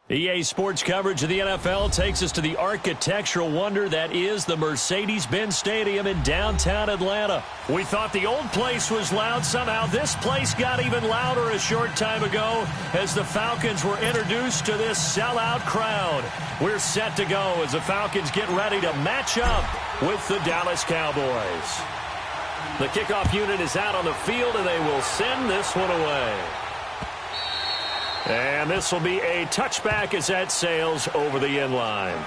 EA Sports coverage of the NFL takes us to the architectural wonder that is the Mercedes-Benz Stadium in downtown Atlanta. We thought the old place was loud. Somehow this place got even louder a short time ago as the Falcons were introduced to this sellout crowd. We're set to go as the Falcons get ready to match up with the Dallas Cowboys. The kickoff unit is out on the field, and they will send this one away. And this will be a touchback as that sails over the end line.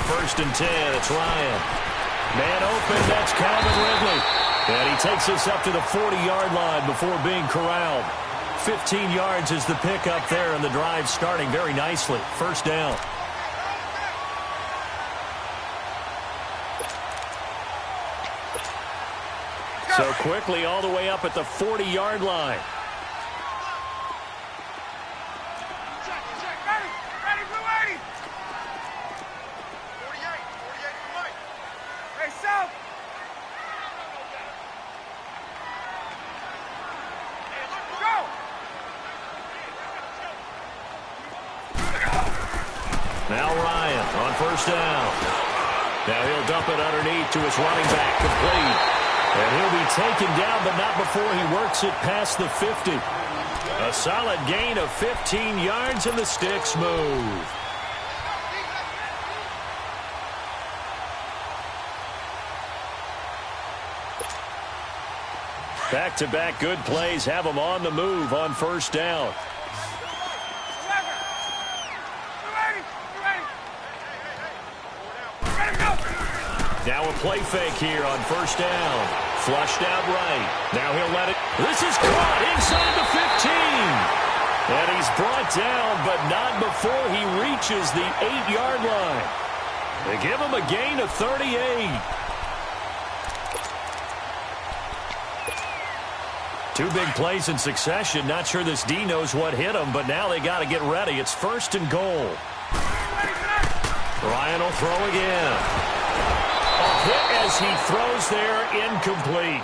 First and 10, it's Ryan. Man open, that's Calvin Ridley. And he takes us up to the 40-yard line before being corralled. 15 yards is the pickup there, and the drive starting very nicely. First down. So quickly all the way up at the 40-yard line. Now Ryan on first down. Now he'll dump it underneath to his running back, complete. And he'll be taken down, but not before he works it past the 50. A solid gain of 15 yards, and the sticks move. Back-to-back good plays have them on the move on first down. Now a play fake here on first down. Flushed out right. Now he'll let it. This is caught inside the 15. And he's brought down, but not before he reaches the 8-yard line. They give him a gain of 38. Two big plays in succession. Not sure this D knows what hit him, but now they got to get ready. It's first and goal. Ryan will throw again. A hit as he throws there, incomplete.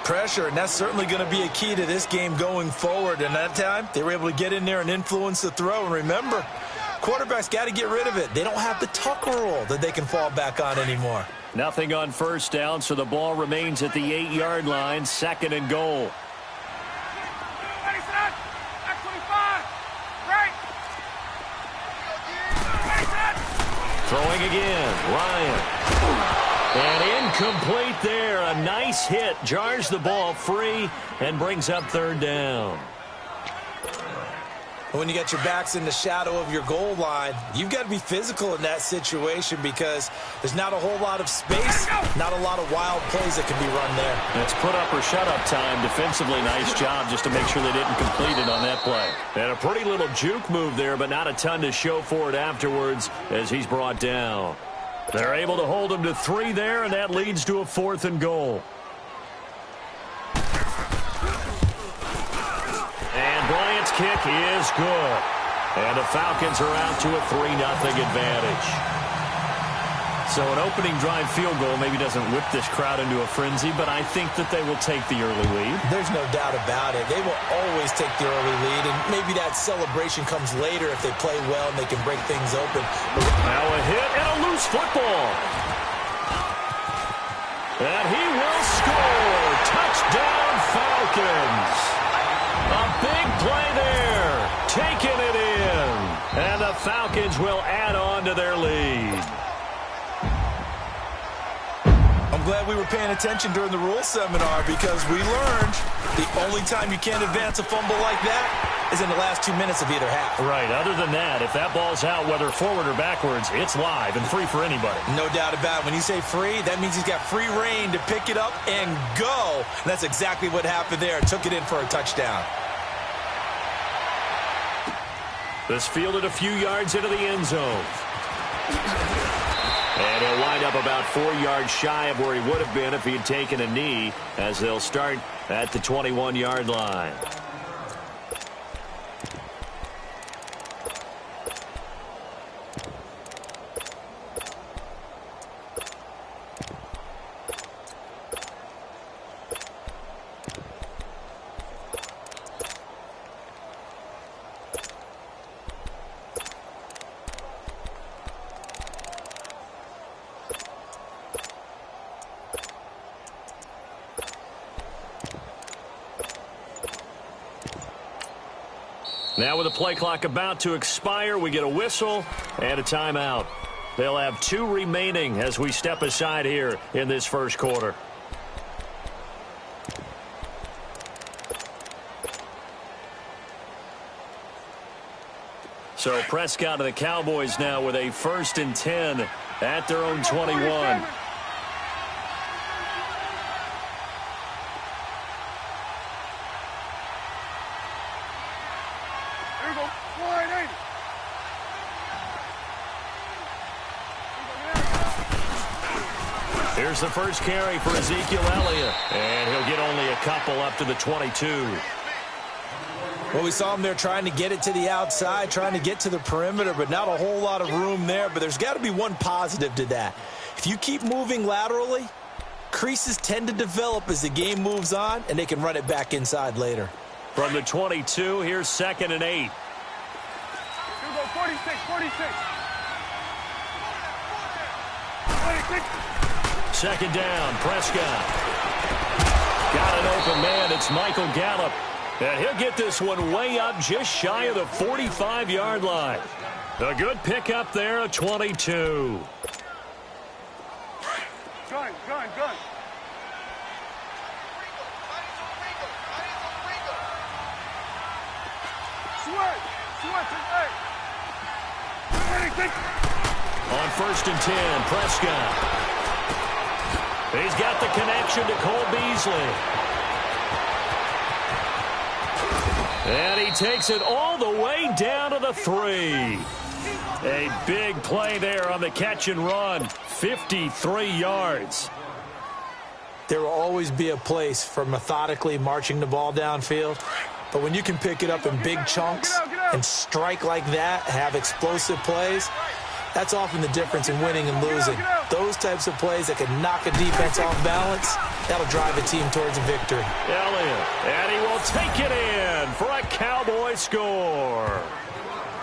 Pressure, and that's certainly going to be a key to this game going forward. And that time, they were able to get in there and influence the throw. And remember, quarterbacks got to get rid of it. They don't have the tuck rule that they can fall back on anymore. Nothing on first down, so the ball remains at the 8-yard line, second and goal. Throwing again, Ryan. And incomplete there. A nice hit. Jars the ball free and brings up third down. When you got your backs in the shadow of your goal line, you've got to be physical in that situation because there's not a whole lot of space, not a lot of wild plays that can be run there. It's put up or shut up time. Defensively, nice job just to make sure they didn't complete it on that play. And a pretty little juke move there, but not a ton to show for it afterwards as he's brought down. They're able to hold him to 3 there, and that leads to a 4th and goal. And Bryant's kick is good. And the Falcons are out to a 3-0 advantage. So an opening drive field goal maybe doesn't whip this crowd into a frenzy, but I think that they will take the early lead. There's no doubt about it. They will always take the early lead, and maybe that celebration comes later if they play well and they can break things open. Now a hit and a loose football. And he will score. Touchdown, Falcons. A big play there. Taking it in. And the Falcons will add on to their lead. glad we were paying attention during the rules seminar because we learned the only time you can't advance a fumble like that is in the last 2 minutes of either half. Right. Other than that, if that ball's out, whether forward or backwards, it's live and free for anybody. No doubt about it. When you say free, that means he's got free reign to pick it up and go. And that's exactly what happened there. Took it in for a touchdown. This fielded a few yards into the end zone. And he'll wind up about 4 yards shy of where he would have been if he had taken a knee, as they'll start at the 21-yard line. Now with the play clock about to expire, we get a whistle and a timeout. They'll have 2 remaining as we step aside here in this first quarter. So Prescott and the Cowboys now with a 1st and 10 at their own 21. Here's the first carry for Ezekiel Elliott, and he'll get only a couple up to the 22. Well, we saw him there trying to get it to the outside, trying to get to the perimeter, but not a whole lot of room there. But there's got to be one positive to that. If you keep moving laterally, creases tend to develop as the game moves on, and they can run it back inside later. From the 22, here's 2nd and 8. 46, 46. 46. 2nd down, Prescott. Got an open man. It's Michael Gallup. And he'll get this one way up just shy of the 45-yard line. A good pickup there, a 22. Gun. Sweat, On 1st and 10, Prescott. He's got the connection to Cole Beasley. And he takes it all the way down to the 3. A big play there on the catch and run. 53 yards. There will always be a place for methodically marching the ball downfield. But when you can pick it up in big chunks and strike like that, have explosive plays, that's often the difference in winning and losing. Those types of plays that can knock a defense off balance, that'll drive a team towards a victory. Elliott, and he will take it in for a Cowboy score.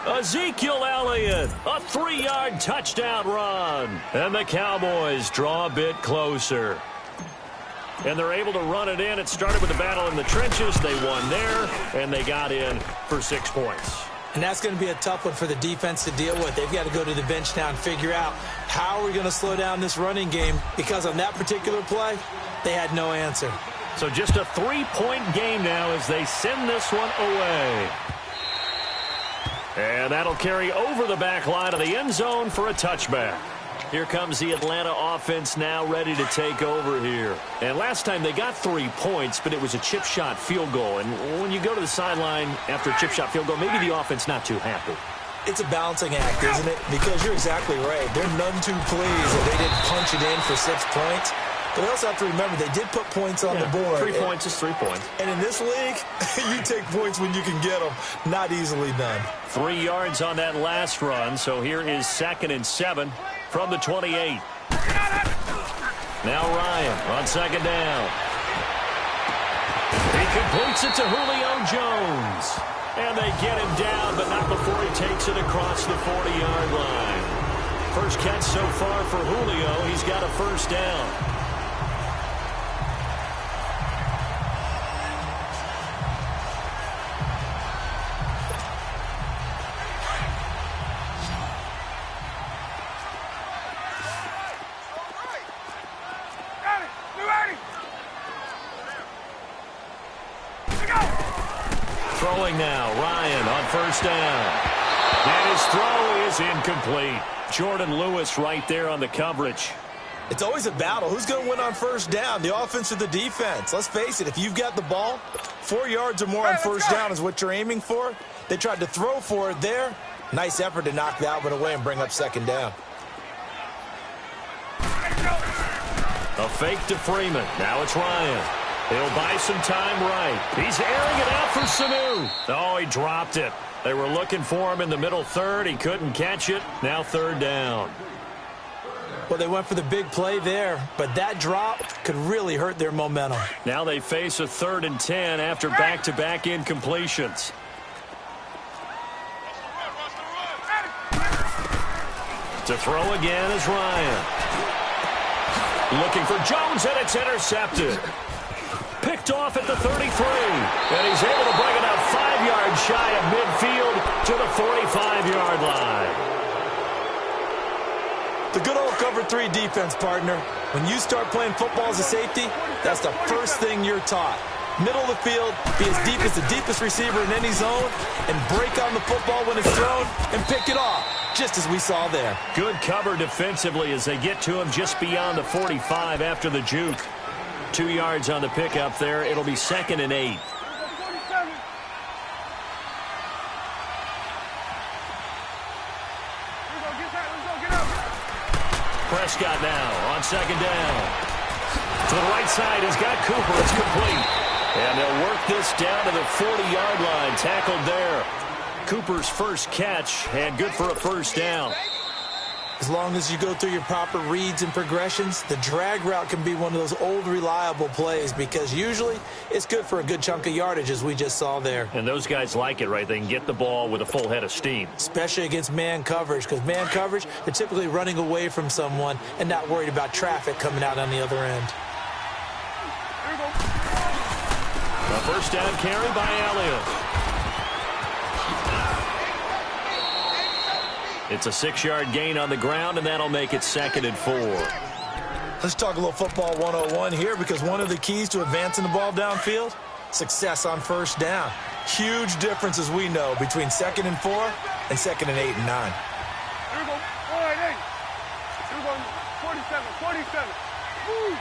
Ezekiel Elliott, a 3-yard touchdown run. And the Cowboys draw a bit closer. And they're able to run it in. It started with the battle in the trenches. They won there, and they got in for 6 points. And that's going to be a tough one for the defense to deal with. They've got to go to the bench now and figure out how are we going to slow down this running game, because on that particular play, they had no answer. So just a 3-point game now as they send this one away. And that'll carry over the back line of the end zone for a touchback. Here comes the Atlanta offense now ready to take over here. And last time they got 3 points, but it was a chip shot field goal. And when you go to the sideline after a chip shot field goal, maybe the offense not too happy. It's a balancing act, isn't it? Because you're exactly right. They're none too pleased that they didn't punch it in for 6 points. But they also have to remember they did put points on the board. 3 points is 3 points. And in this league, you take points when you can get them. Not easily done. 3 yards on that last run. So here is 2nd and 7 from the 28. Now Ryan on 2nd down. He completes it to Julio Jones. And they get him down, but not before he takes it across the 40-yard line. First catch so far for Julio. He's got a 1st down. Throwing now, Ryan on first down. And his throw is incomplete. Jordan Lewis right there on the coverage. It's always a battle. Who's going to win on first down, the offense or the defense? Let's face it, if you've got the ball, 4 yards or more on first down is what you're aiming for. They tried to throw for it there. Nice effort to knock that one away and bring up second down. A fake to Freeman. Now it's Ryan. He'll buy some time right. He's airing it out for Sanu. Oh, he dropped it. They were looking for him in the middle third. He couldn't catch it. Now third down. Well, they went for the big play there, but that drop could really hurt their momentum. Now they face a 3rd and 10 after back-to-back incompletions. To throw again is Ryan. Looking for Jones, and it's intercepted. Picked off at the 33, and he's able to bring it out 5 yards shy of midfield to the 45-yard line. The good old cover 3 defense, partner. When you start playing football as a safety, that's the first thing you're taught. Middle of the field, be as deep as the deepest receiver in any zone, and break on the football when it's thrown and pick it off, just as we saw there. Good cover defensively as they get to him just beyond the 45 after the juke. 2 yards on the pickup there. It'll be 2nd and 8. Prescott now on second down. To the right side, he's got Cooper. It's complete. And they'll work this down to the 40-yard line. Tackled there. Cooper's first catch, and good for a first down. As long as you go through your proper reads and progressions, the drag route can be one of those old reliable plays because usually it's good for a good chunk of yardage, as we just saw there. And those guys like it, right? They can get the ball with a full head of steam. Especially against man coverage, because man coverage, they're typically running away from someone and not worried about traffic coming out on the other end. A first down carry by Elliott. It's a 6-yard gain on the ground, and that'll make it 2nd and 4. Let's talk a little football 101 here, because one of the keys to advancing the ball downfield, success on first down. Huge difference, as we know, between 2nd and 4 and 2nd and 8 and 9. Here we go. All right, 8. Here we go. 47, 47. Woo.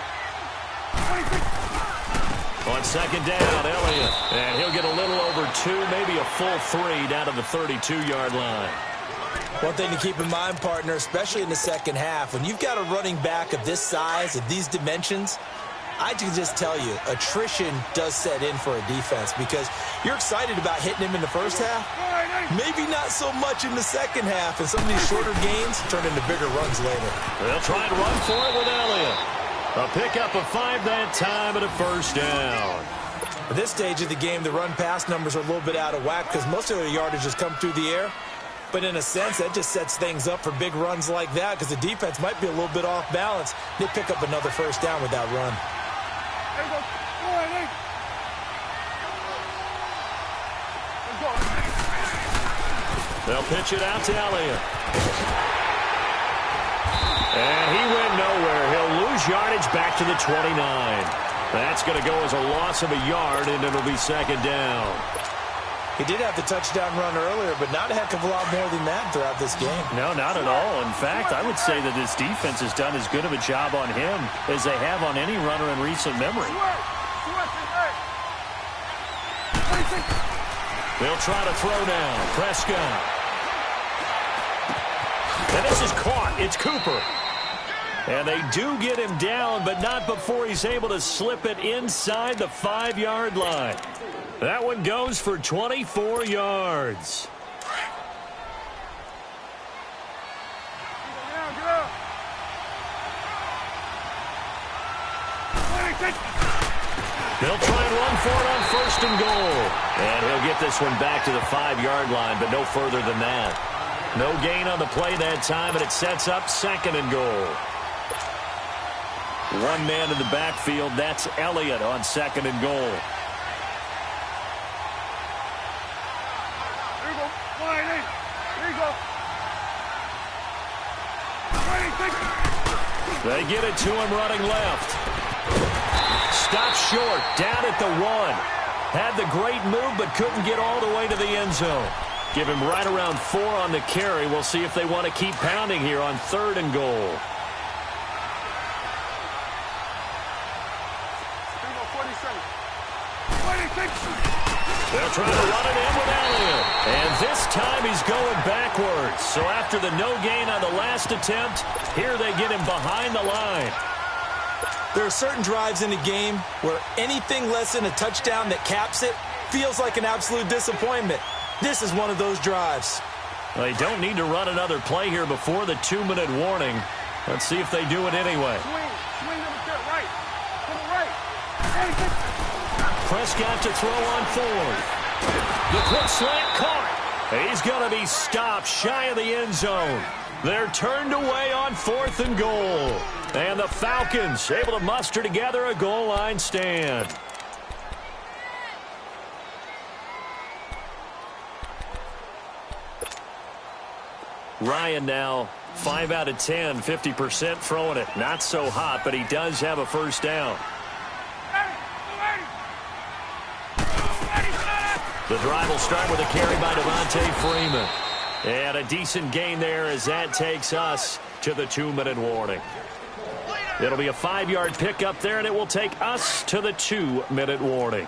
26. On second down, Elliott. And he'll get a little over 2, maybe a full 3 down to the 32-yard line. One thing to keep in mind, partner, especially in the second half, when you've got a running back of this size, of these dimensions, I can just tell you, attrition does set in for a defense because you're excited about hitting him in the first half, maybe not so much in the second half, and some of these shorter gains turn into bigger runs later. They'll try and run for it with Elliott. A pickup of 5 that time and a first down. At this stage of the game, the run-pass numbers are a little bit out of whack because most of their yardage has come through the air. But in a sense, that just sets things up for big runs like that because the defense might be a little bit off balance. They pick up another first down with that run. They'll pitch it out to Elliott. And he went nowhere. He'll lose yardage back to the 29. That's going to go as a loss of a yard, and it'll be 2nd down. He did have the touchdown run earlier, but not a heck of a lot more than that throughout this game. No, not at all. In fact, I would say that this defense has done as good of a job on him as they have on any runner in recent memory. They'll try to throw now. Prescott. And this is caught. It's Cooper. And they do get him down, but not before he's able to slip it inside the 5-yard line. That one goes for 24 yards. They'll try and run for it on 1st and goal. And he'll get this one back to the 5-yard line, but no further than that. No gain on the play that time, and it sets up 2nd and goal. One man in the backfield. That's Elliott on 2nd and goal. They get it to him running left. Stopped short, down at the 1. Had the great move, but couldn't get all the way to the end zone. Give him right around 4 on the carry. We'll see if they want to keep pounding here on 3rd and goal. They'll try to run it in with Elliott. And this time he's going backwards. So after the no gain on the last attempt, here they get him behind the line. There are certain drives in a game where anything less than a touchdown that caps it feels like an absolute disappointment. This is one of those drives. They don't need to run another play here before the 2-minute warning. Let's see if they do it anyway. Swing over to the right. To the right. Prescott to throw on 4th. The quick slant caught. He's going to be stopped shy of the end zone. They're turned away on 4th and goal. And the Falcons able to muster together a goal line stand. Ryan now 5 out of 10, 50% throwing it. Not so hot, but he does have a first down. The drive will start with a carry by Devontae Freeman. And a decent gain there as that takes us to the 2-minute warning. It'll be a 5-yard pickup there, and it will take us to the 2-minute warning.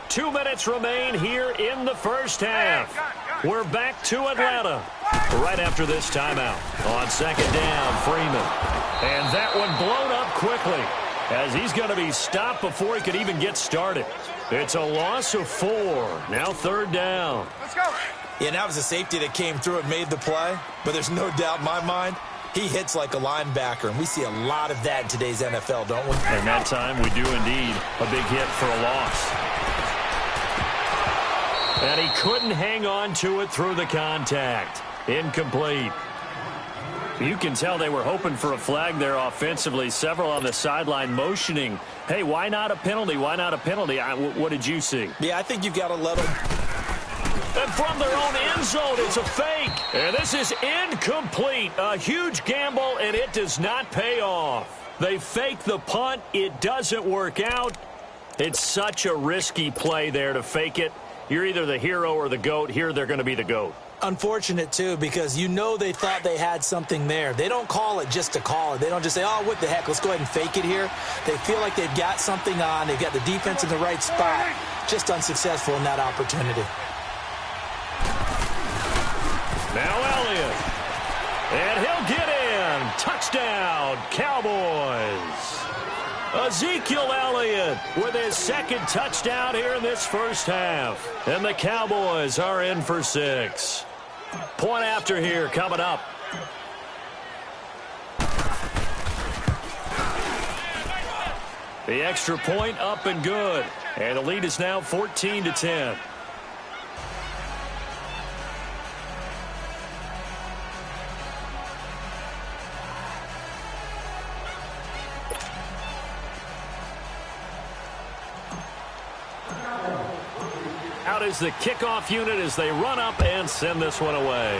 2 minutes remain here in the first half. We're back to Atlanta right after this timeout. On 2nd down, Freeman. And that one blown up quickly as he's going to be stopped before he could even get started. It's a loss of 4. Now 3rd down. Let's go. Yeah, that was a safety that came through and made the play. But there's no doubt in my mind, he hits like a linebacker. And we see a lot of that in today's NFL, don't we? And that time we do indeed. A big hit for a loss. And he couldn't hang on to it through the contact. Incomplete. You can tell they were hoping for a flag there offensively. Several on the sideline motioning, hey, why not a penalty? Why not a penalty? What did you see? Yeah, I think you've got to let them. And from their own end zone, it's a fake. And this is incomplete. A huge gamble, and it does not pay off. They fake the punt. It doesn't work out. It's such a risky play there to fake it. You're either the hero or the GOAT. Here they're going to be the GOAT. Unfortunate, too, because you know they thought they had something there. They don't call it just to call it. They don't just say, oh, what the heck, let's go ahead and fake it here. They feel like they've got something on. They've got the defense in the right spot. Just unsuccessful in that opportunity. Now Elliott. And he'll get in. Touchdown, Cowboys. Ezekiel Elliott with his 2nd touchdown here in this first half. And the Cowboys are in for 6. Point after here coming up. The extra point up and good. And the lead is now 14-10. Out is the kickoff unit as they run up and send this one away.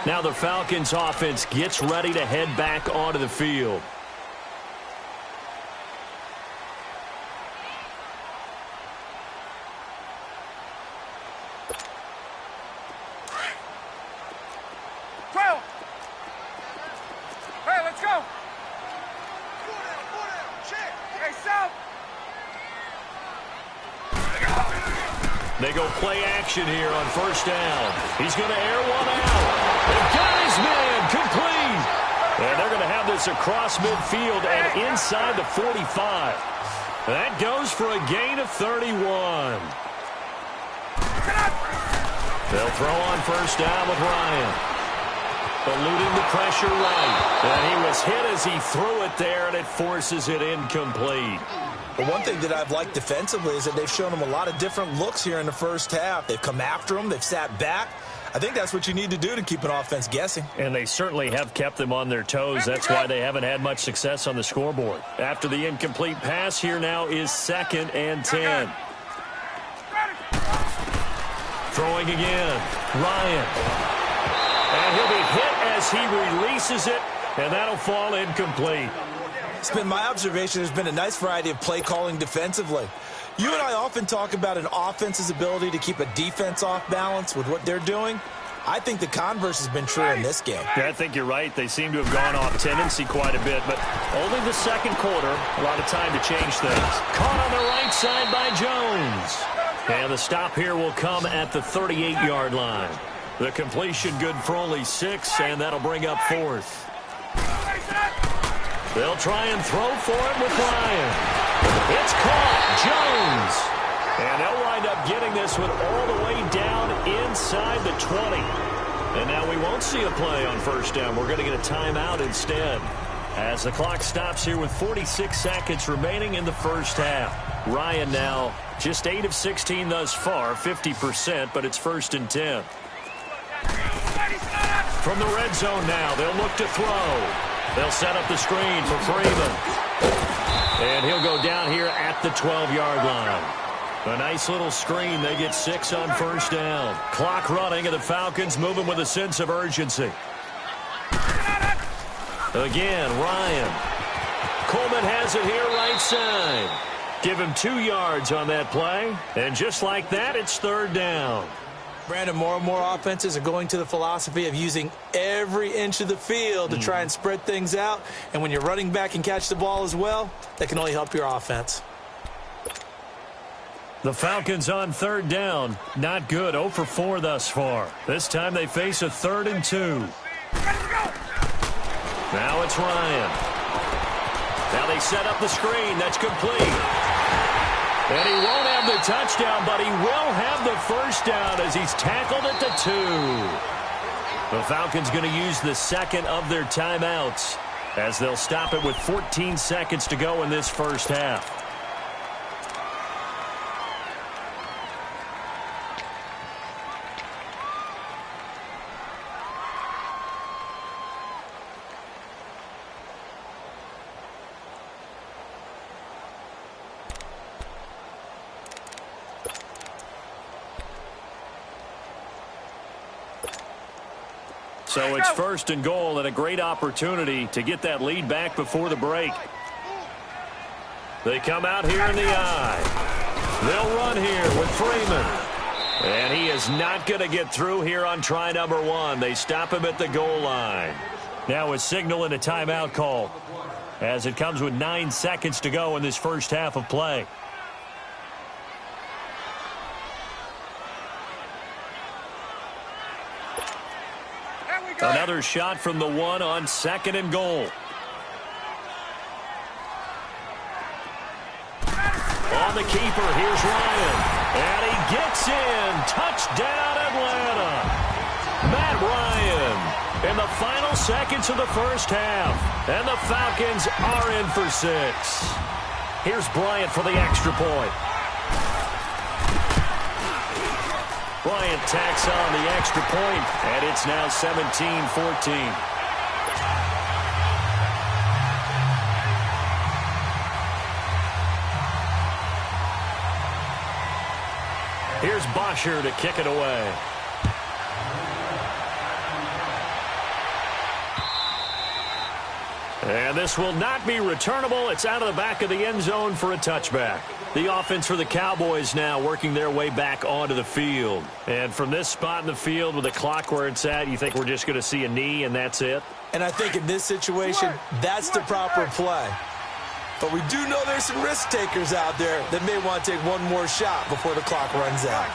Now the Falcons offense gets ready to head back onto the field. They go play action here on 1st down. He's going to air one out. They've got his man complete. And they're going to have this across midfield and inside the 45. That goes for a gain of 31. They'll throw on 1st down with Ryan. Eluding the pressure right. And he was hit as he threw it there, and it forces it incomplete. But one thing that I've liked defensively is that they've shown them a lot of different looks here in the first half. They've come after them. They've sat back. I think that's what you need to do to keep an offense guessing. And they certainly have kept them on their toes. That's why they haven't had much success on the scoreboard. After the incomplete pass, here now is 2nd and 10. Throwing again. Ryan. And he'll be hit as he releases it. And that'll fall incomplete. It's been my observation there's been a nice variety of play calling defensively. You and I often talk about an offense's ability to keep a defense off balance with what they're doing. I think the converse has been true in this game. Yeah, I think you're right. They seem to have gone off tendency quite a bit, but only the second quarter. A lot of time to change things. Caught on the right side by Jones. And the stop here will come at the 38-yard line. The completion good for only 6, and that'll bring up 4th. They'll try and throw for it with Ryan. It's caught. Jones. And they'll wind up getting this one all the way down inside the 20. And now we won't see a play on first down. We're going to get a timeout instead. As the clock stops here with 46 seconds remaining in the first half. Ryan now just 8 of 16 thus far, 50%, but it's 1st and 10. From the red zone now, they'll look to throw. They'll set up the screen for Freeman. And he'll go down here at the 12-yard line. A nice little screen. They get 6 on first down. Clock running, and the Falcons moving with a sense of urgency. Again, Ryan. Coleman has it here right side. Give him 2 yards on that play. And just like that, it's 3rd down. Brandon, more and more offenses are going to the philosophy of using every inch of the field to try and spread things out. And when you're running back and catch the ball as well, that can only help your offense. The Falcons on 3rd down. Not good. 0 for 4 thus far. This time they face a 3rd and 2. Now it's Ryan. Now they set up the screen. That's complete. And he won't have the touchdown, but he will have the first down as he's tackled at the 2. The Falcons going to use the second of their timeouts as they'll stop it with 14 seconds to go in this first half. So it's 1st and goal and a great opportunity to get that lead back before the break. They come out here in the eye. They'll run here with Freeman. And he is not going to get through here on try number 1. They stop him at the goal line. Now a signal and a timeout call as it comes with 9 seconds to go in this first half of play. Another shot from the 1 on 2nd and goal. On the keeper, here's Ryan. And he gets in. Touchdown, Atlanta. Matt Ryan in the final seconds of the first half. And the Falcons are in for 6. Here's Bryant for the extra point. Bryant tacks on the extra point, and it's now 17-14. Here's Bosher to kick it away. And this will not be returnable. It's out of the back of the end zone for a touchback. The offense for the Cowboys now working their way back onto the field. And from this spot in the field with the clock where it's at, you think we're just going to see a knee and that's it? And I think in this situation, that's the proper play. But we do know there's some risk takers out there that may want to take one more shot before the clock runs out.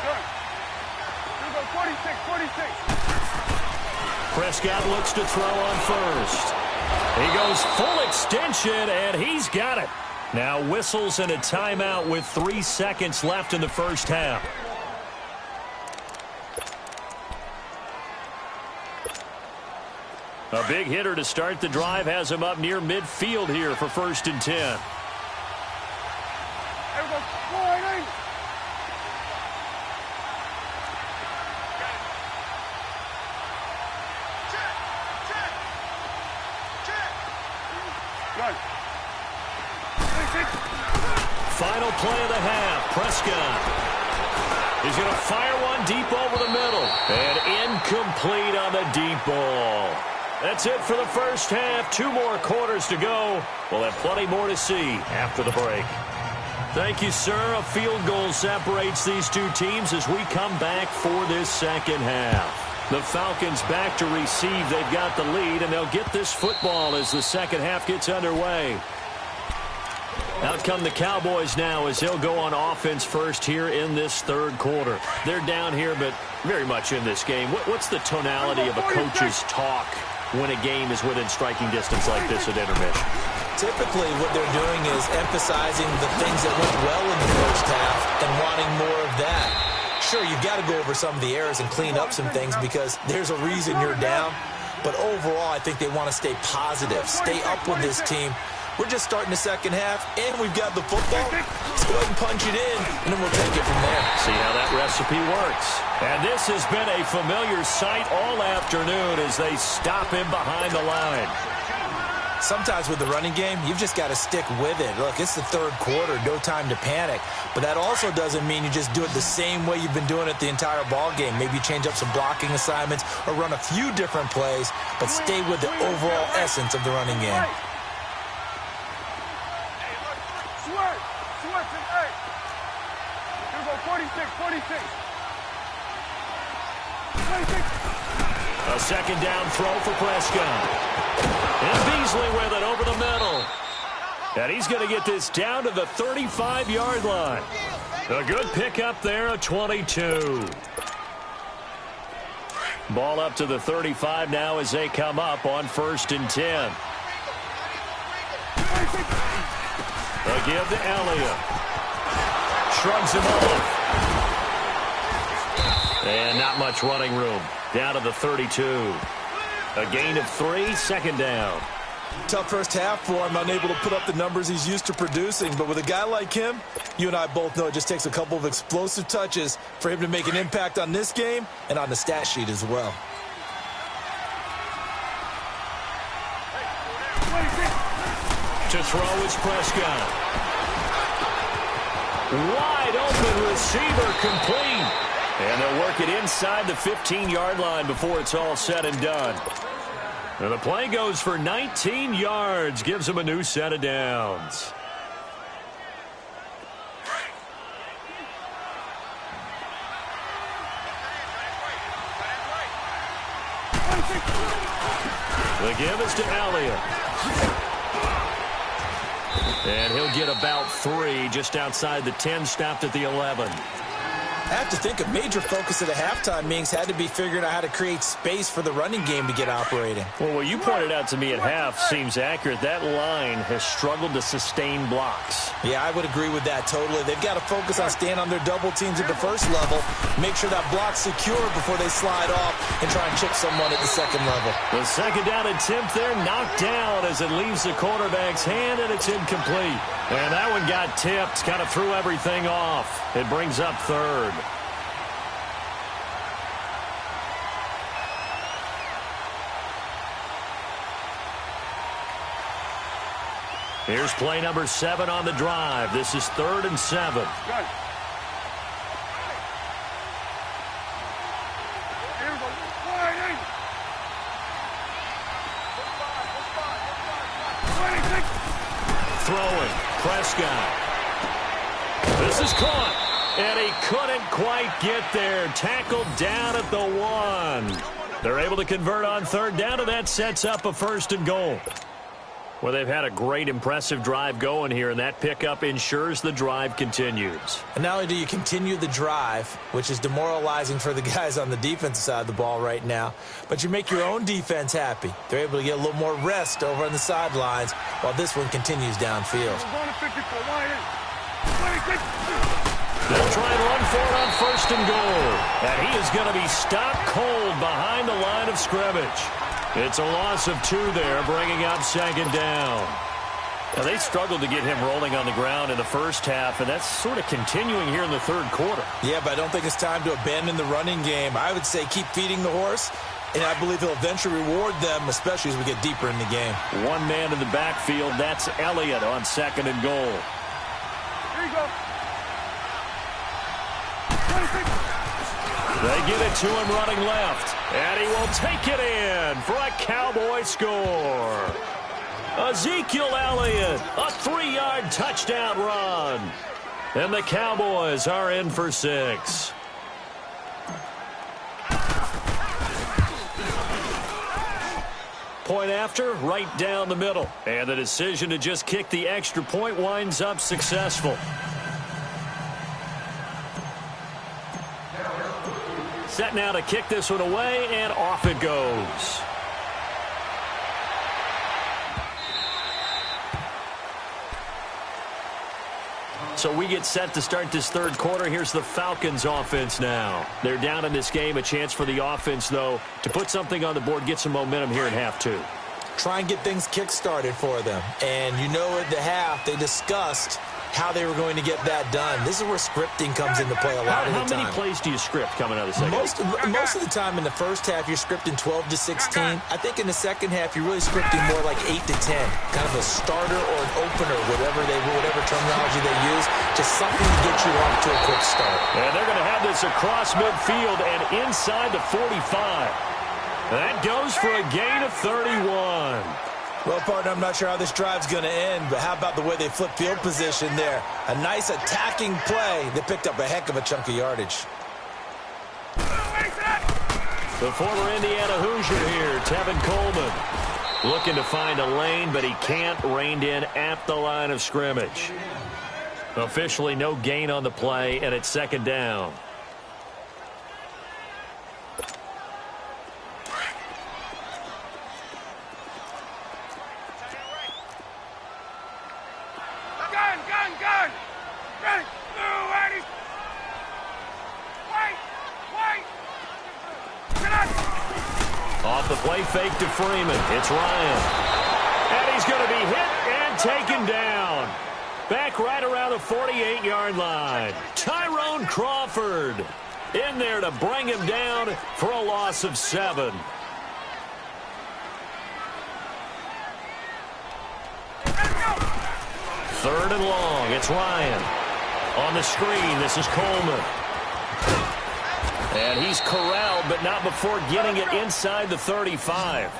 Prescott looks to throw on first. He goes full extension, and he's got it. Now whistles and a timeout with 3 seconds left in the first half. A big hitter to start the drive has him up near midfield here for 1st and 10. Final play of the half. Prescott. He's going to fire one deep over the middle. And incomplete on the deep ball. That's it for the first half. 2 more quarters to go. We'll have plenty more to see after the break. Thank you, sir. A field goal separates these two teams as we come back for this second half. The Falcons back to receive. They've got the lead, and they'll get this football as the second half gets underway. Out come the Cowboys now as they'll go on offense first here in this third quarter. They're down here, but very much in this game. What's the tonality of a coach's talk when a game is within striking distance like this at intermission? Typically, what they're doing is emphasizing the things that went well in the first half and wanting more of that. Sure, you've got to go over some of the errors and clean up some things because there's a reason you're down. But overall, I think they want to stay positive, stay up with this team. We're just starting the second half, and we've got the football. Let's go ahead and punch it in, and then we'll take it from there. See how that recipe works. And this has been a familiar sight all afternoon as they stop him behind the line. Sometimes with the running game, you've just got to stick with it. Look, it's the third quarter, no time to panic. But that also doesn't mean you just do it the same way you've been doing it the entire ball game. Maybe change up some blocking assignments or run a few different plays, but stay with the overall essence of the running game. Here we go, 46. A second down throw for Prescott. And Beasley with it over the middle. And he's going to get this down to the 35-yard line. A good pickup there, a 22. Ball up to the 35 now as they come up on 1st and 10. A give to Elliott. Shrugs him off. And not much running room. Down to the 32. A gain of 3, second down. Tough first half for him, unable to put up the numbers he's used to producing. But with a guy like him, you and I both know it just takes a couple of explosive touches for him to make an impact on this game and on the stat sheet as well. To throw is Prescott. Wide open receiver complete. And they'll work it inside the 15-yard line before it's all said and done. And the play goes for 19 yards, gives them a new set of downs. The give is to Elliott. And he'll get about 3 just outside the 10, stopped at the 11. I have to think a major focus of the halftime meetings had to be figuring out how to create space for the running game to get operating. Well, what you pointed out to me at half seems accurate. That line has struggled to sustain blocks. Yeah, I would agree with that totally. They've got to focus on staying on their double teams at the first level, make sure that block's secure before they slide off and try and chip someone at the second level. The second down attempt there knocked down as it leaves the quarterback's hand, and it's incomplete. And that one got tipped, kind of threw everything off. It brings up 3rd. Here's play number 7 on the drive. This is 3rd and 7. Throwing. Prescott. This is caught. And he couldn't quite get there. Tackled down at the 1. They're able to convert on 3rd down, and that sets up a 1st and goal. Well, they've had a great, impressive drive going here, and that pickup ensures the drive continues. And not only do you continue the drive, which is demoralizing for the guys on the defensive side of the ball right now, but you make your own defense happy. They're able to get a little more rest over on the sidelines while this one continues downfield. They'll try and run for it on 1st and goal. And he is going to be stopped cold behind the line of scrimmage. It's a loss of 2 there, bringing up 2nd down. Now, they struggled to get him rolling on the ground in the first half, and that's sort of continuing here in the 3rd quarter. Yeah, but I don't think it's time to abandon the running game. I would say keep feeding the horse, and I believe he'll eventually reward them, especially as we get deeper in the game. 1 man in the backfield. That's Elliott on 2nd and goal. Here you go. They give it to him running left, and he will take it in for a Cowboy score. Ezekiel Elliott, a 3-yard touchdown run. And the Cowboys are in for 6. Point after, right down the middle. And the decision to just kick the extra point winds up successful. Set now to kick this one away, and off it goes. So we get set to start this third quarter. Here's the Falcons offense now. They're down in this game. A chance for the offense, though, to put something on the board, get some momentum here in half 2. Try and get things kick-started for them. And you know at the half, they discussed how they were going to get that done. This is where scripting comes into play a lot of the time. How many plays do you script coming out of the second half? Most of the time in the first half, you're scripting 12 to 16. I think in the second half, you're really scripting more like 8 to 10. Kind of a starter or an opener, whatever terminology they use. Just something to get you off to a quick start. And they're going to have this across midfield and inside the 45. That goes for a gain of 31. Well, partner, I'm not sure how this drive's going to end, but how about the way they flip field position there? A nice attacking play. They picked up a heck of a chunk of yardage. The former Indiana Hoosier here, Tevin Coleman, looking to find a lane, but he can't. Reined in at the line of scrimmage. Officially no gain on the play, and it's second down. Gun! Ready! Ready! Wait! Off the play fake to Freeman. It's Ryan. And he's going to be hit and taken down. Back right around the 48-yard line. Tyrone Crawford in there to bring him down for a loss of 7. Third and long. It's Ryan. On the screen, this is Coleman. And he's corralled, but not before getting it inside the 35.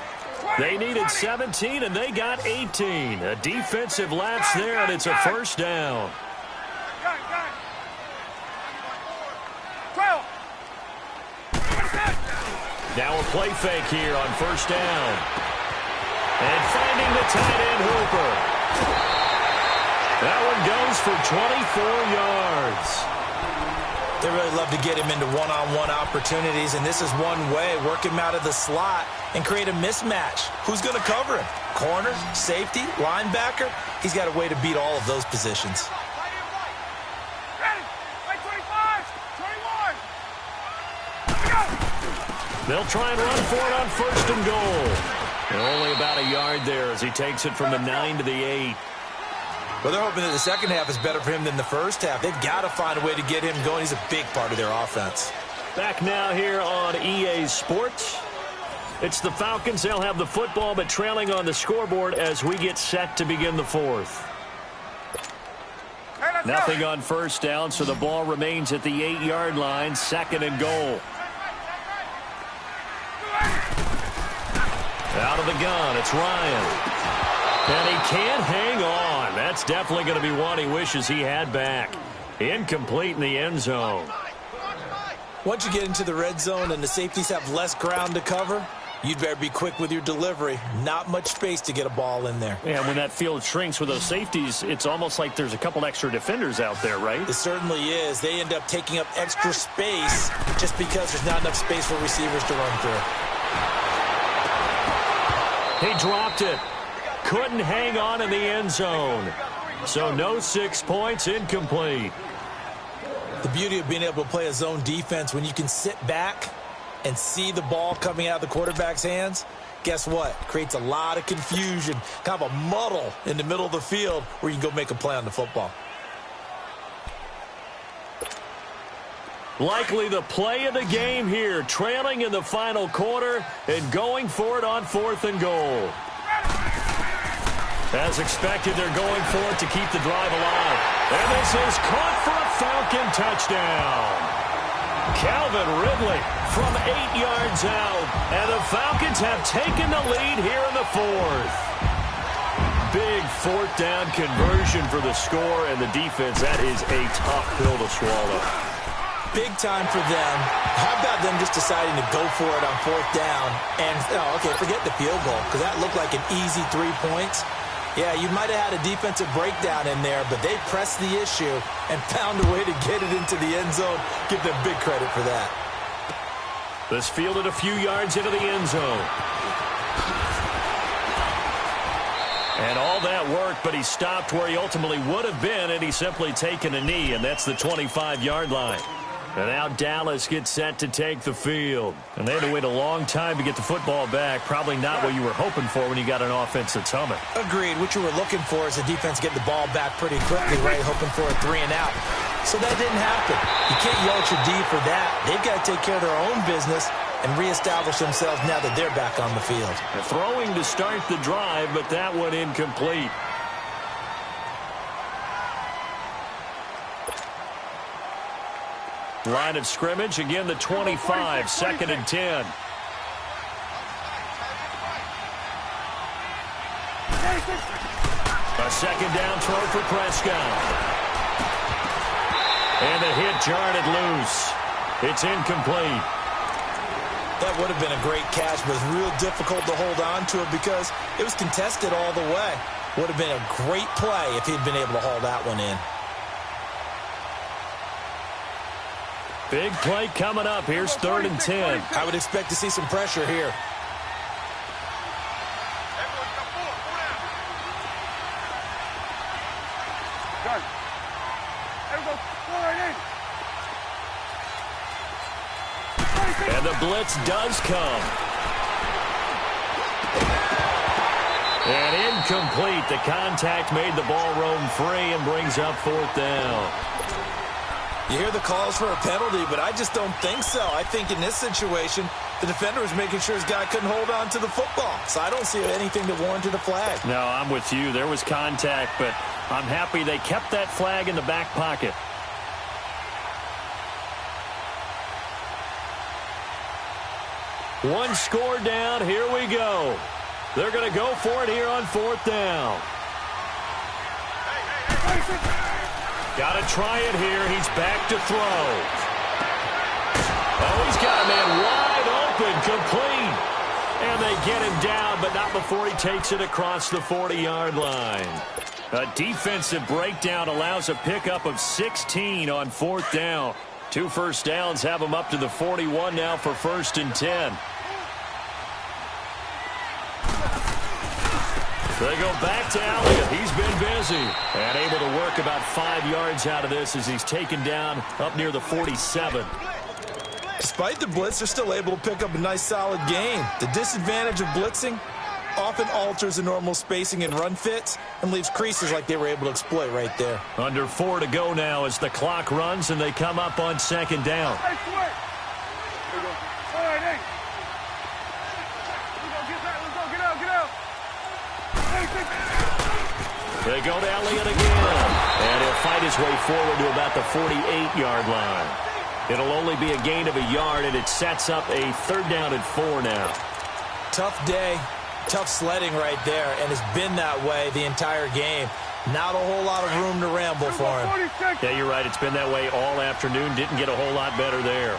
They needed 17, and they got 18. A defensive lapse there, and it's a first down. Now a play fake here on first down. And finding the tight end Hooper. That one goes for 24 yards. They really love to get him into one-on-one opportunities, and this is one way. Work him out of the slot and create a mismatch. Who's going to cover him? Corner, safety, linebacker? He's got a way to beat all of those positions. Ready! 25! 21! They'll try and run for it on first and goal. And only about a yard there as he takes it from the 9 to the 8. Well, they're hoping that the second half is better for him than the first half. They've got to find a way to get him going. He's a big part of their offense. Back now here on EA Sports. It's the Falcons. They'll have the football, but trailing on the scoreboard as we get set to begin the fourth. Nothing on first down, so the ball remains at the 8-yard line. Second and goal. Out of the gun, it's Ryan. And he can't hang on. That's definitely going to be one he wishes he had back. Incomplete in the end zone. Once you get into the red zone and the safeties have less ground to cover, you'd better be quick with your delivery. Not much space to get a ball in there. Yeah, when that field shrinks with those safeties, it's almost like there's a couple extra defenders out there, right? It certainly is. They end up taking up extra space just because there's not enough space for receivers to run through. He dropped it. Couldn't hang on in the end zone. So no 6 points, incomplete. The beauty of being able to play a zone defense when you can sit back and see the ball coming out of the quarterback's hands, guess what? Creates a lot of confusion, kind of a muddle in the middle of the field where you can go make a play on the football. Likely the play of the game here, trailing in the final quarter and going for it on fourth and goal. As expected, they're going for it to keep the drive alive. And this is caught for a Falcon touchdown. Calvin Ridley from 8 yards out. And the Falcons have taken the lead here in the fourth. Big fourth down conversion for the score, and the defense, that is a tough pill to swallow. Big time for them. How about them just deciding to go for it on fourth down? And, okay, forget the field goal, because that looked like an easy 3 points. Yeah, you might have had a defensive breakdown in there, but they pressed the issue and found a way to get it into the end zone. Give them big credit for that. This fielded a few yards into the end zone. And all that worked, but he stopped where he ultimately would have been, and he's simply taken a knee, and that's the 25-yard line. And now Dallas gets set to take the field. And they had to wait a long time to get the football back. Probably not what you were hoping for when you got an offense that's humming. Agreed. What you were looking for is the defense getting the ball back pretty quickly, right? Hoping for a 3 and out. So that didn't happen. You can't yell at your D for that. They've got to take care of their own business and reestablish themselves now that they're back on the field. And throwing to start the drive, but that one incomplete. Line of scrimmage, again the 25, 2nd and 10. A second down throw for Prescott. And the hit jarred it loose. It's incomplete. That would have been a great catch, but it's real difficult to hold on to it because it was contested all the way. Would have been a great play if he'd been able to haul that one in. Big play coming up. Here's 3rd and 10. I would expect to see some pressure here. And the blitz does come. And incomplete. The contact made the ball roam free and brings up 4th down. You hear the calls for a penalty, but I just don't think so. I think in this situation, the defender was making sure his guy couldn't hold on to the football. So I don't see anything that warranted a flag. No, I'm with you. There was contact, but I'm happy they kept that flag in the back pocket. One score down. Here we go. They're going to go for it here on 4th down. Got to try it here. He's back to throw. Oh, he's got a man wide open, complete. And they get him down, but not before he takes it across the 40-yard line. A defensive breakdown allows a pickup of 16 on 4th down. 2 first downs have him up to the 41 now for 1st and 10. They go back to Elliott. He's been busy and able to work about 5 yards out of this as he's taken down up near the 47. Despite the blitz, they're still able to pick up a nice, solid gain. The disadvantage of blitzing often alters the normal spacing and run fits and leaves creases like they were able to exploit right there. Under 4 to go now as the clock runs and they come up on 2nd down. They go to Elliott again. And he'll fight his way forward to about the 48-yard line. It'll only be a gain of a yard, and it sets up a 3rd down and 4 now. Tough day, tough sledding right there, and it's been that way the entire game. Not a whole lot of room to ramble for him. Yeah, you're right. It's been that way all afternoon. Didn't get a whole lot better there.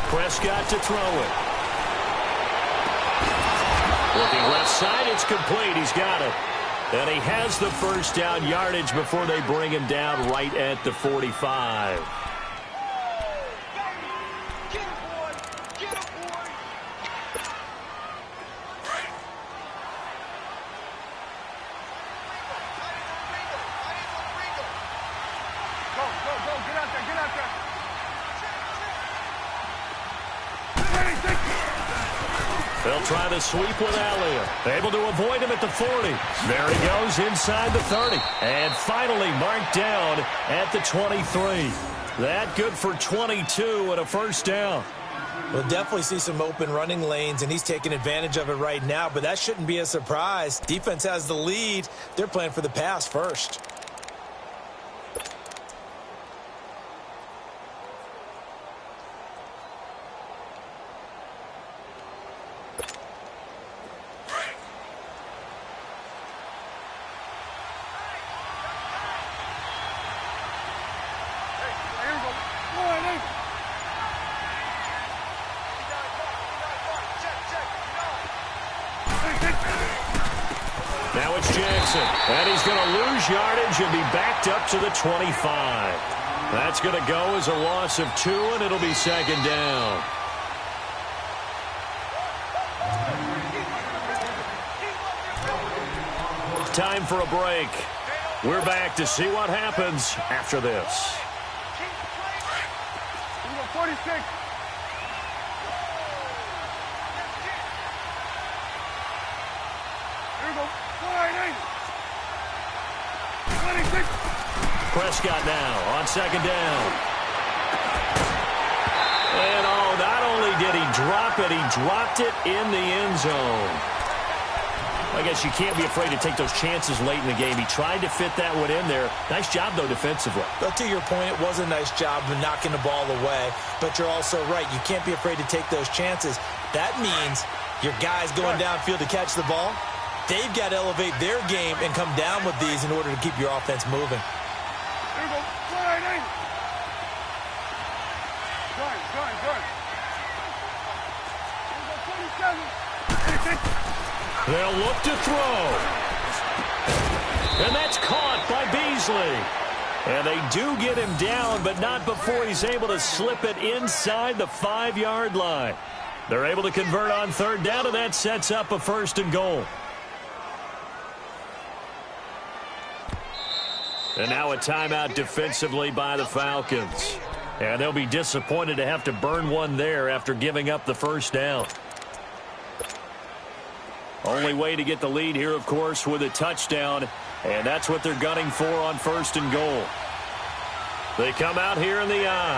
Prescott to throw it. Looking left side, it's complete. He's got it. And he has the first down yardage before they bring him down right at the 45. They'll try to sweep with Elliott. Able to avoid him at the 40. There he goes inside the 30. And finally marked down at the 23. That good for 22 and a first down. We'll definitely see some open running lanes, and he's taking advantage of it right now, but that shouldn't be a surprise. Defense has the lead. They're playing for the pass first. Now it's Jackson, and he's going to lose yardage and be backed up to the 25. That's going to go as a loss of 2, and it'll be second down. Time for a break. We're back to see what happens after this. 46. Here we go. 26. Prescott now on second down. And not only did he drop it, he dropped it in the end zone. I guess you can't be afraid to take those chances late in the game. He tried to fit that one in there. Nice job, though, defensively. But to your point, it was a nice job of knocking the ball away. But you're also right. You can't be afraid to take those chances. That means your guys going downfield to catch the ball, they've got to elevate their game and come down with these in order to keep your offense moving. Here we go. Good. Here we go. 27. 26. They'll look to throw. And that's caught by Beasley. And they do get him down, but not before he's able to slip it inside the 5-yard line. They're able to convert on third down, and that sets up a 1st and goal. And now a timeout defensively by the Falcons. And they'll be disappointed to have to burn one there after giving up the first down. Only way to get the lead here, of course, with a touchdown. And that's what they're gunning for on 1st and goal. They come out here in the eye.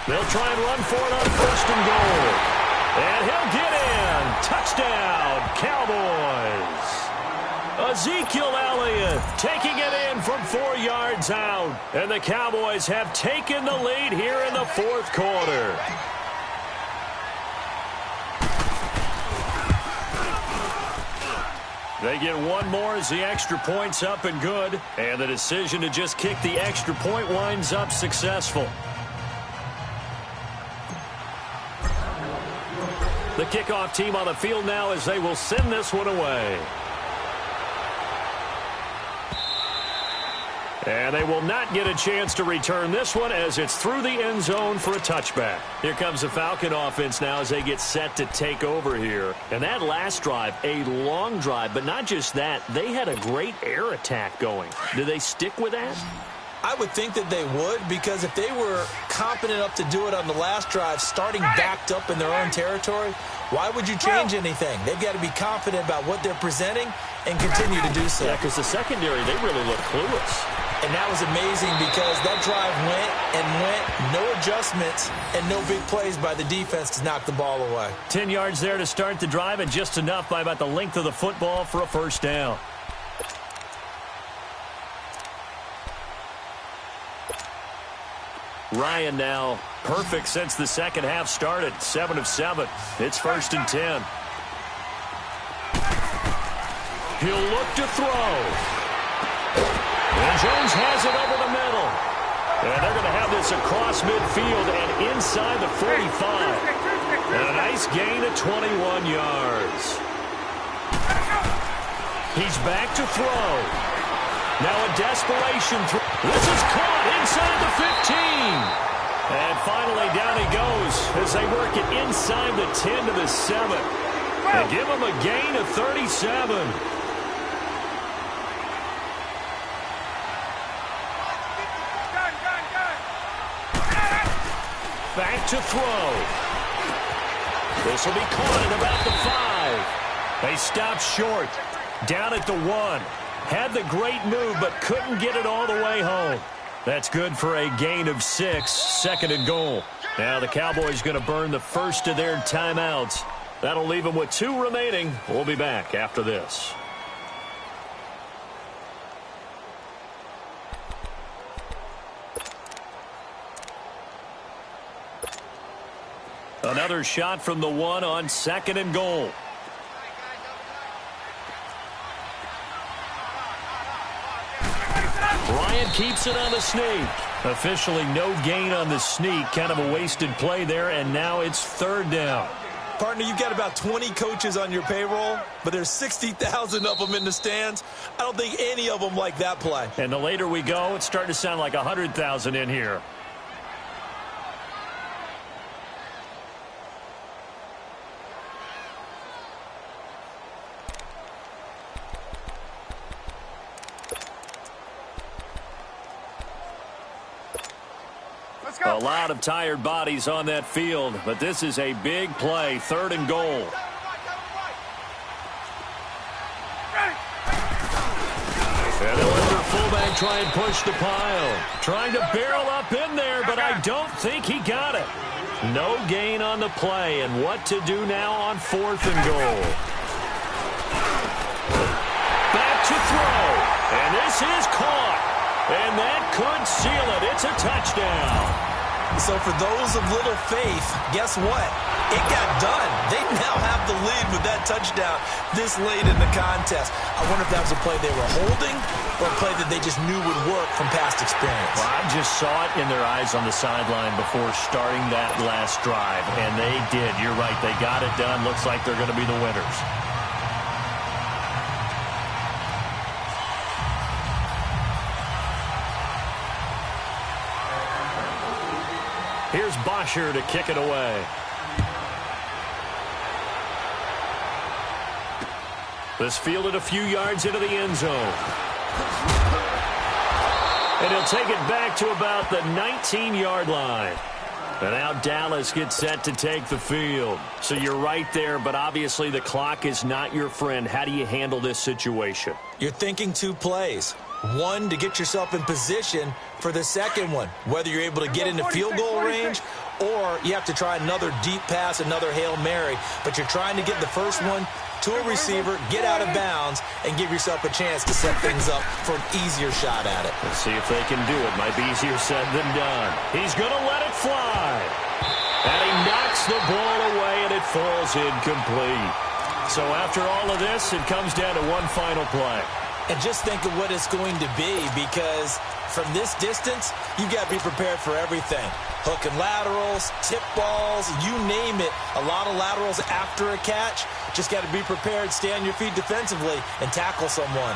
They'll try and run for it on 1st and goal. And he'll get in. Touchdown, Cowboys. Ezekiel Elliott taking it in from 4 yards out. And the Cowboys have taken the lead here in the 4th quarter. They get one more as the extra point's up and good. And the decision to just kick the extra point winds up successful. The kickoff team on the field now as they will send this one away. And they will not get a chance to return this one as it's through the end zone for a touchback. Here comes the Falcon offense now as they get set to take over here. And that last drive, a long drive, but not just that. They had a great air attack going. Do they stick with that? I would think that they would, because if they were confident enough to do it on the last drive, starting backed up in their own territory, why would you change anything? They've got to be confident about what they're presenting and continue to do so. Yeah, because the secondary, they really look clueless. And that was amazing because that drive went, no adjustments, and no big plays by the defense to knock the ball away. 10 yards there to start the drive, and just enough by about the length of the football for a 1st down. Ryan now perfect since the second half started. 7 of 7. It's 1st and 10. He'll look to throw. And Jones has it over the middle. And they're going to have this across midfield and inside the 45. And a nice gain of 21 yards. He's back to throw. Now a desperation throw. This is caught inside the 15. And finally down he goes as they work it inside the 10 to the 7. And give him a gain of 37. Back to throw. This will be caught at about the 5. They stopped short. Down at the 1. Had the great move, but couldn't get it all the way home. That's good for a gain of 6. 2nd and goal. Now the Cowboys going to burn the first of their timeouts. That'll leave them with 2 remaining. We'll be back after this. Another shot from the 1 on 2nd and goal. Bryant keeps it on the sneak. Officially no gain on the sneak. Kind of a wasted play there, and now it's 3rd down. Partner, you've got about 20 coaches on your payroll, but there's 60,000 of them in the stands. I don't think any of them like that play. And the later we go, it's starting to sound like 100,000 in here. A lot of tired bodies on that field, but this is a big play, 3rd and goal. And they'll let their fullback try and push the pile. Trying to barrel up in there, but I don't think he got it. No gain on the play, and what to do now on 4th and goal. Back to throw, and this is caught. And that could seal it. It's a touchdown. So for those of little faith, guess what? It got done. They now have the lead with that touchdown this late in the contest. I wonder if that was a play they were holding or a play that they just knew would work from past experience. Well, I just saw it in their eyes on the sideline before starting that last drive, and they did. You're right. They got it done. Looks like they're going to be the winners. Here's Bosher to kick it away. This fielded a few yards into the end zone. And he'll take it back to about the 19-yard line. And now Dallas gets set to take the field. So you're right there, but obviously the clock is not your friend. How do you handle this situation? You're thinking 2 plays. One, to get yourself in position for the second one, whether you're able to get into field goal range or you have to try another deep pass, another Hail Mary. But you're trying to get the first one to a receiver, get out of bounds, and give yourself a chance to set things up for an easier shot at it. Let's see if they can do it. Might be easier said than done. He's going to let it fly. And he knocks the ball away, and it falls incomplete. So after all of this, it comes down to one final play. And just think of what it's going to be, because from this distance, you've got to be prepared for everything. Hook and laterals, tip balls, you name it. A lot of laterals after a catch. Just got to be prepared, stay on your feet defensively, and tackle someone.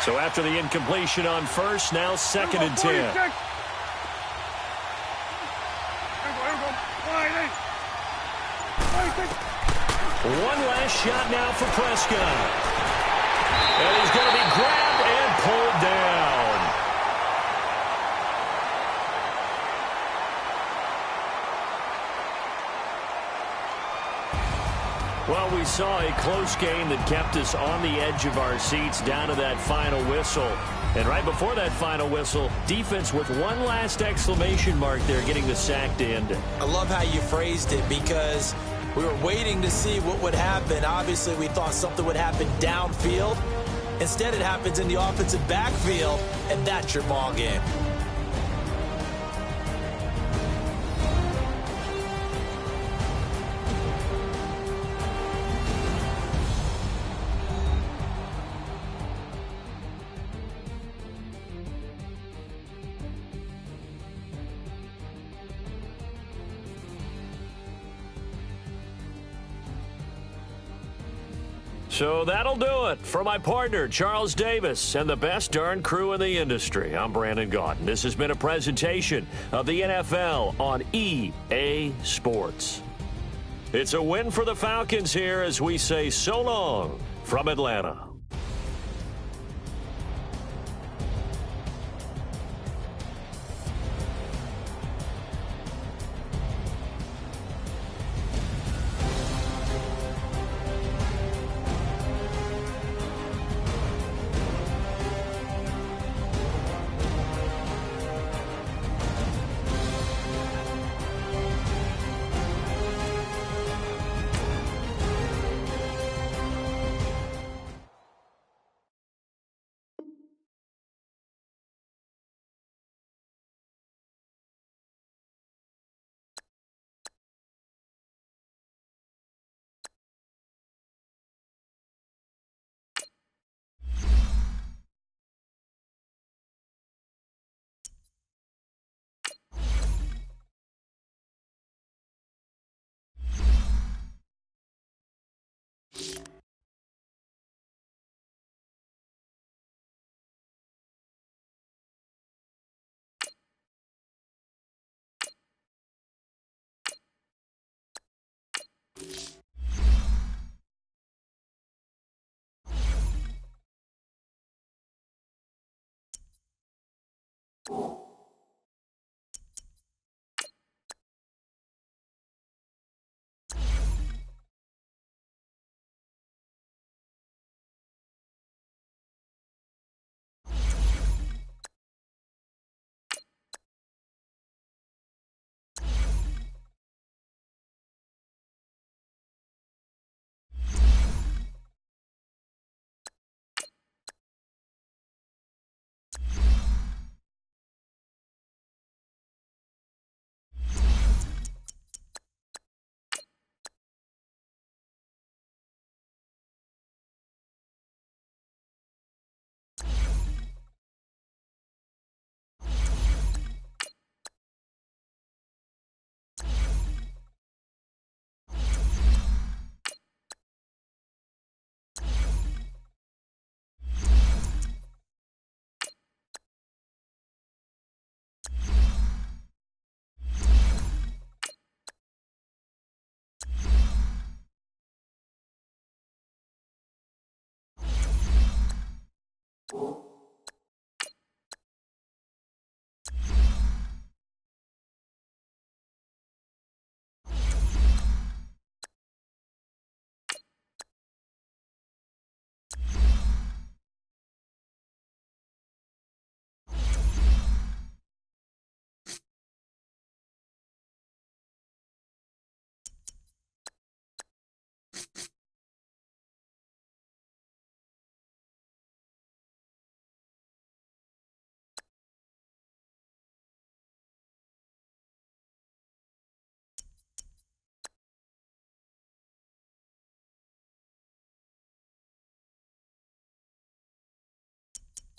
So after the incompletion on first, now 2nd and 10. One last shot now for Prescott. And he's going to be grabbed and pulled down. Well, we saw a close game that kept us on the edge of our seats down to that final whistle. And right before that final whistle, defense with one last exclamation mark there, getting the sack to end it. I love how you phrased it, because we were waiting to see what would happen. Obviously, we thought something would happen downfield. Instead, it happens in the offensive backfield, and that's your ball game. So that'll do it for my partner, Charles Davis, and the best darn crew in the industry. I'm Brandon Gaudin. This has been a presentation of the NFL on EA Sports. It's a win for the Falcons here as we say so long from Atlanta.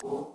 you